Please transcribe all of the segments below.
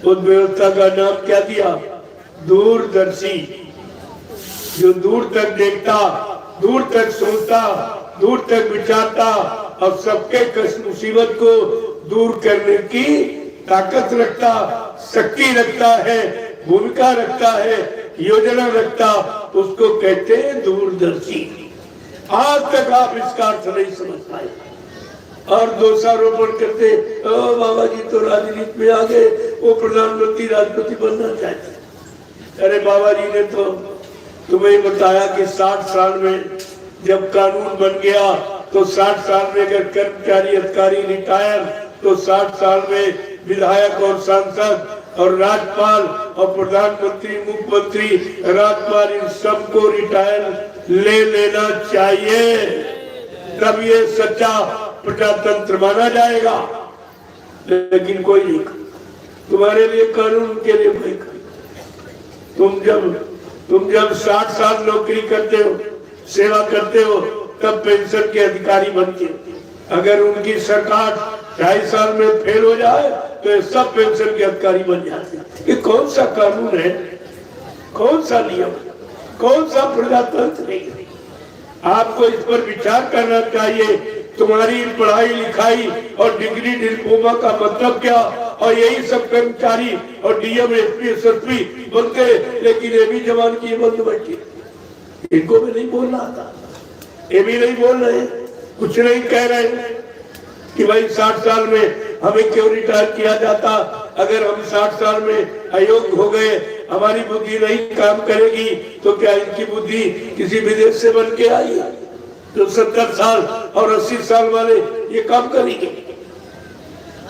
उस व्यवस्था का नाम क्या दिया? दूरदर्शी। जो दूर तक देखता, दूर तक सोचता, दूर तक विचारता और सबके कष्ट मुसीबत को दूर करने की ताकत रखता, शक्ति रखता है, भूमिका रखता है, योजना रखता, उसको कहते हैं दूरदर्शी। आज तक आप इसका अर्थ नहीं समझ पाए और दोषारोपण करते, ओ बाबा जी तो राजनीति में आ गए, वो प्रधानमंत्री राष्ट्रपति बनना चाहते। अरे बाबा जी ने तो तुम्हें बताया कि 60 साल में जब कानून बन गया तो 60 साल में अगर कर्मचारी अधिकारी रिटायर तो 60 साल में विधायक और सांसद और राज्यपाल और प्रधानमंत्री मुख्यमंत्री राज्यपाल इन सबको रिटायर ले लेना चाहिए, तब ये सच्चा प्रजातंत्र माना जाएगा। लेकिन कोई नहीं, तुम्हारे लिए कानून के लिए कोई। तुम जब 60 साल नौकरी करते हो, सेवा करते हो, तब पेंशन के अधिकारी बनते हो। अगर उनकी सरकार 2.5 साल में फेल हो जाए तो ये सब पेंशन के अधिकारी बन जाते हैं। ये कौन सा कानून है, कौन सा नियम, कौन सा प्रजातंत्र है? आपको इस पर विचार करना चाहिए। तुम्हारी पढ़ाई लिखाई और डिग्री डिप्लोमा का मतलब क्या? और यही सब कर्मचारी और डीएम एसपी एसएसपी बनते, लेकिन ये भी जवान की बंद बैठी, इनको भी नहीं बोलना आता, ये भी नहीं बोल रहे, कुछ नहीं कह रहे कि भाई 60 साल में हमें क्यों रिटायर किया जाता? अगर हम 60 साल में अयोग्य हो गए, हमारी बुद्धि नहीं काम करेगी, तो क्या इनकी बुद्धि किसी विदेश से बन के आई जो 70 साल और 80 साल वाले ये काम करेंगे?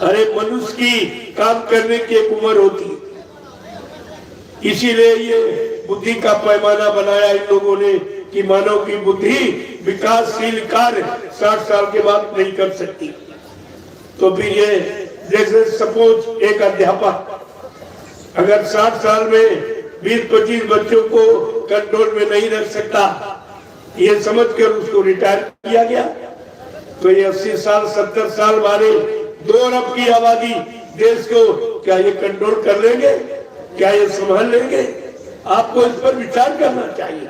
अरे मनुष्य की काम करने की एक उम्र होती है, इसीलिए ये बुद्धि का पैमाना बनाया इन लोगों ने कि मानव की बुद्धि विकासशील कार्य 60 साल के बाद नहीं कर सकती। तो फिर ये जैसे सपोज एक अध्यापक अगर 60 साल में 20-25 बच्चों को कंट्रोल में नहीं रख सकता, ये समझकर उसको रिटायर किया गया, तो ये 80 साल 70 साल वाले 2 अरब की आबादी देश को क्या ये कंट्रोल कर लेंगे? क्या ये संभाल लेंगे? आपको इस पर विचार करना चाहिए।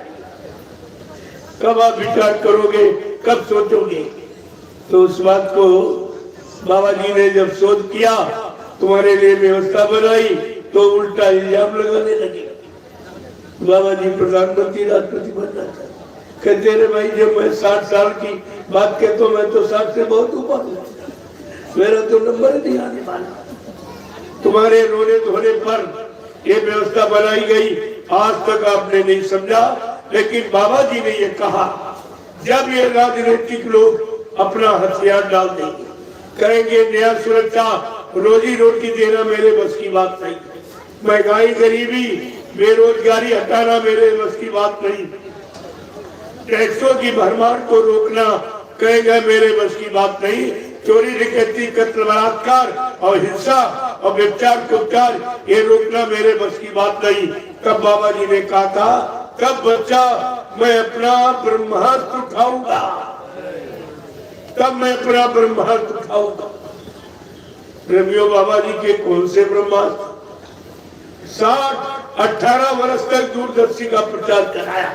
कब आप विचार करोगे, कब सोचोगे? तो उस बात को बाबा जी ने जब शोध किया, तुम्हारे लिए व्यवस्था बनाई, तो उल्टा इल्जाम लगाने लगे। बाबा जी प्रधानमंत्री राष्ट्रपति बनना चाहते, कहते रहे भाई जब मैं 60 साल की बात कहता हूँ, मैं तो 60 से बहुत ऊपर हूँ, मेरा तो नंबर नहीं आने वाला। तुम्हारे रोने धोने पर ये व्यवस्था बनाई गई, आज तक आपने नहीं समझा। लेकिन बाबा जी ने ये कहा, जब ये राजनीतिक लोग अपना हथियार डाल देंगे, कहेंगे न्याय सुरक्षा रोजी रोटी देना मेरे बस की बात नहीं, महंगाई गरीबी बेरोजगारी हटाना मेरे बस की बात नहीं, टैक्सों की भरमार को रोकना कहेगा मेरे बस की बात नहीं, चोरी डकैती कत्ल बलात्कार और हिंसा और व्यभिचार कुचार ये रोकना मेरे बस की बात नहीं। तब बाबा जी ने कहा था, तब बच्चा मैं अपना ब्रह्मास्त्र उठाऊंगा, तब मैं अपना ब्रह्मास्त्र उठाऊंगा। प्रेमियों, बाबा जी के कौन से ब्रह्मास्त्र? 18 वर्ष तक दूरदर्शी का प्रचार कराया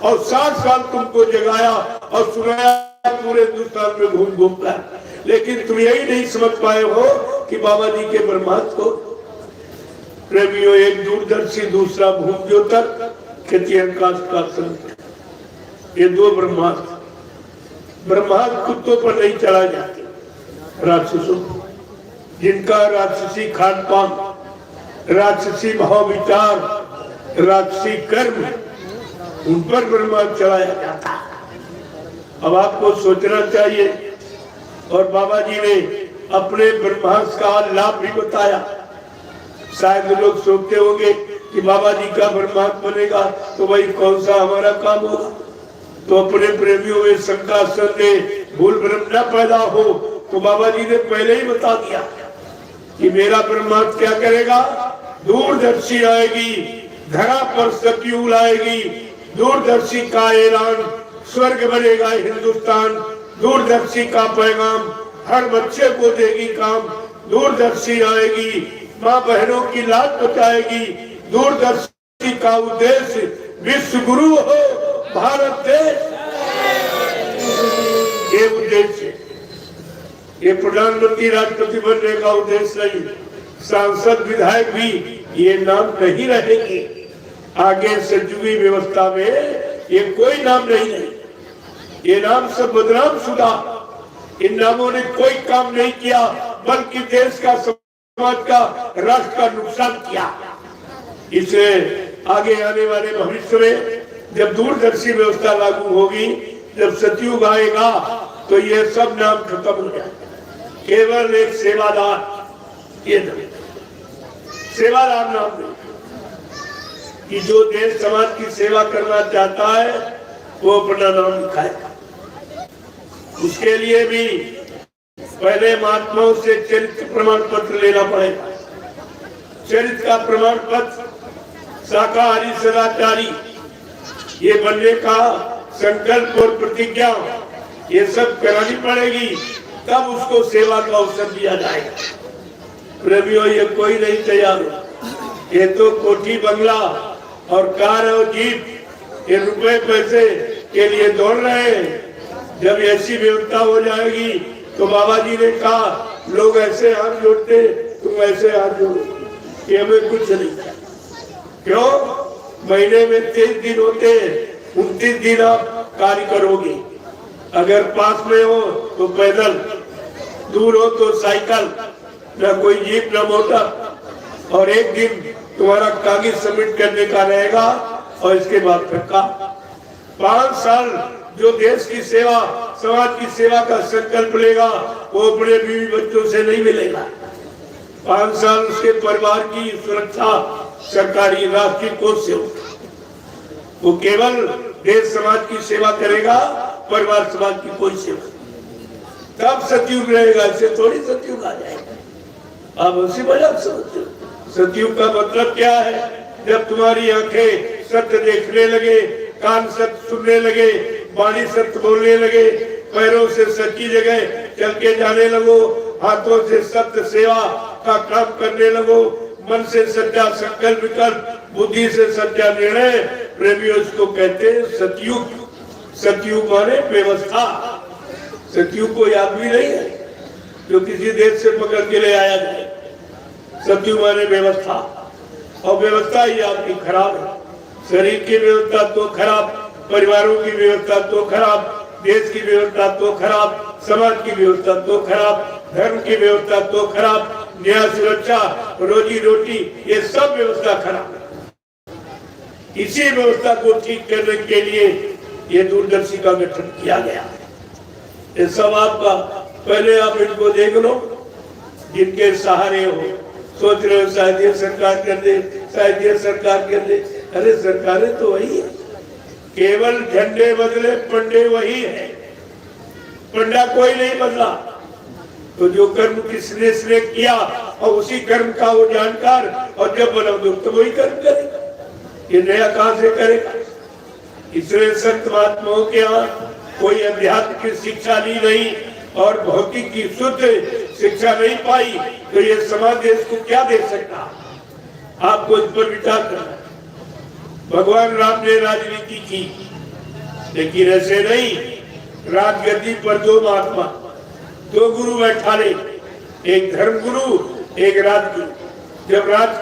और 60 साल तुमको जगाया और सुनाया पूरे हिंदुस्तान में घूम घूम कर, लेकिन तुम यही नहीं समझ पाए हो कि बाबा जी के ब्रह्मास्त्र को। प्रेमियों, एक दूरदर्शी, दूसरा भूम ज्योतक, ये 2 ब्रह्मास्त्र। ब्रह्मास्त्र कुत्तों पर नहीं चढ़ाए जाते, राक्षसों, जिनका राक्षसी खान पान, राक्षसी भाव विचार, राक्षसी कर्म, उन पर ब्रह्मास्त्र चढ़ाया जाता। अब आपको सोचना चाहिए। और बाबा जी ने अपने ब्रह्मास्त्र का लाभ भी बताया। शायद लोग सोचते होंगे कि बाबा जी का ब्रह्मास्त्र बनेगा तो भाई कौन सा हमारा काम होगा? तो अपने प्रेमियों में शंका संदेह भूल भ्रम न पैदा हो, तो बाबा जी ने पहले ही बता दिया कि मेरा ब्रह्मास्त्र क्या करेगा। दूरदर्शी आएगी, धरा पर सतयुग आएगी, दूरदर्शी का ऐलान, स्वर्ग बनेगा हिंदुस्तान, दूरदर्शी का पैगाम हर बच्चे को देगी काम, दूरदर्शी आएगी, माँ बहनों की लाज बचाएगी। दूरदर्शी का उद्देश्य विश्व गुरु हो भारत देश, ये उद्देश्य। ये प्रधानमंत्री राष्ट्रपति बनने का उद्देश्य नहीं। सांसद विधायक भी ये नाम नहीं रहेंगे। आगे संयुगी व्यवस्था में ये कोई नाम नहीं। ये नाम सब बदनाम शुदा। इन नामों ने कोई काम नहीं किया, बल्कि देश का, समाज का, राष्ट्र का नुकसान किया। इसे आगे आने वाले भविष्य में जब दूरदर्शी व्यवस्था लागू होगी, जब सतयुग आएगा, तो ये सब नाम खत्म हो जाए। केवल एक सेवादार, ये सेवादार नाम नहीं कि जो देश समाज की सेवा करना चाहता है वो अपना नाम लिखाए। उसके लिए भी पहले महात्माओं से चरित्र प्रमाण पत्र लेना पड़ेगा। चरित्र का प्रमाण पत्र, शाकाहारी सदाचारी, ये बनने का संकल्प और प्रतिज्ञा, ये सब करानी पड़ेगी, तब उसको सेवा का अवसर दिया जाएगा। प्रेमियों, ये कोई नहीं तैयार हो। ये तो कोठी बंगला और कार और जीप, ये रुपए पैसे के लिए दौड़ रहे हैं। जब ऐसी व्यवस्था हो जाएगी तो बाबा जी ने कहा, लोग ऐसे हाथ जोड़ते, तुम ऐसे हाथ जोड़ो, ये हमें कुछ नहीं। क्यों? महीने में 30 दिन होते हैं, 29 दिन आप कार्य करोगे। अगर पास में हो तो पैदल, दूर हो तो साइकिल, न कोई जीप न मोटर, और एक दिन तुम्हारा कागज सबमिट करने का रहेगा और इसके बाद फिर का 5 साल जो देश की सेवा, समाज की सेवा का संकल्प लेगा, वो अपने बीवी बच्चों से नहीं मिलेगा। 5 साल उसके परिवार की सुरक्षा सरकारी राष्ट्रीय कोष से होगी। वो केवल देश समाज की सेवा करेगा, परिवार समाज की कोई सेवा, तब सतयुग रहेगा। इससे थोड़ी सतयुग आ जाएगा। आप उसी वजह समझते हो। सतयुग का मतलब क्या है? जब तुम्हारी आंखें सत्य देखने लगे, कान सत्य सुनने लगे, वाणी सत्य बोलने लगे, पैरों से सच्ची जगह चल के जाने लगो, हाथों से सत्य सेवा का काम करने लगो, मन से सच्चा संकल्प विकल्प, बुद्धि से सच्चा निर्णय। प्रेमियों, इसको कहते हैं सतयुग। सतयुग माने व्यवस्था। सतयुग को याद भी नहीं है जो किसी देश से पकड़ के ले आया जाए। सतयुग माने व्यवस्था, और व्यवस्था ही आपकी खराब है। शरीर की व्यवस्था तो खराब, परिवारों की व्यवस्था तो खराब, देश की व्यवस्था तो खराब, समाज की व्यवस्था तो खराब, धर्म की व्यवस्था तो खराब, न्याय सुरक्षा, रोजी रोटी, ये सब व्यवस्था खराब है। इसी व्यवस्था को ठीक करने के लिए ये दूरदर्शी का गठन किया गया है। ये सब आपका, पहले आप इनको देख लो जिनके सहारे हो। सोच रहे हो शायद ये सरकार कर दे, शायद ये सरकार कर दे। अरे सरकारें तो वही है, केवल झंडे बदले, पंडे वही है, पंडा कोई नहीं बदला। तो जो कर्म किसने ने किया और उसी कर्म का वो जानकार, और जब बना दो तो वही कर्म करेगा। ये नया कहां से करेगा? इसलिए संत महात्माओं के यहाँ कोई अध्यात्म की शिक्षा ली नहीं और भौतिक की शुद्ध शिक्षा नहीं पाई, तो ये समाज देश को क्या दे सकता? आपको इस पर विचार करना। भगवान राम ने राजनीति की, लेकिन ऐसे नहीं। राजगद्दी पर 2 महात्मा, 2 गुरु बैठा ले, एक धर्म गुरु, एक राजगुरु। जब राज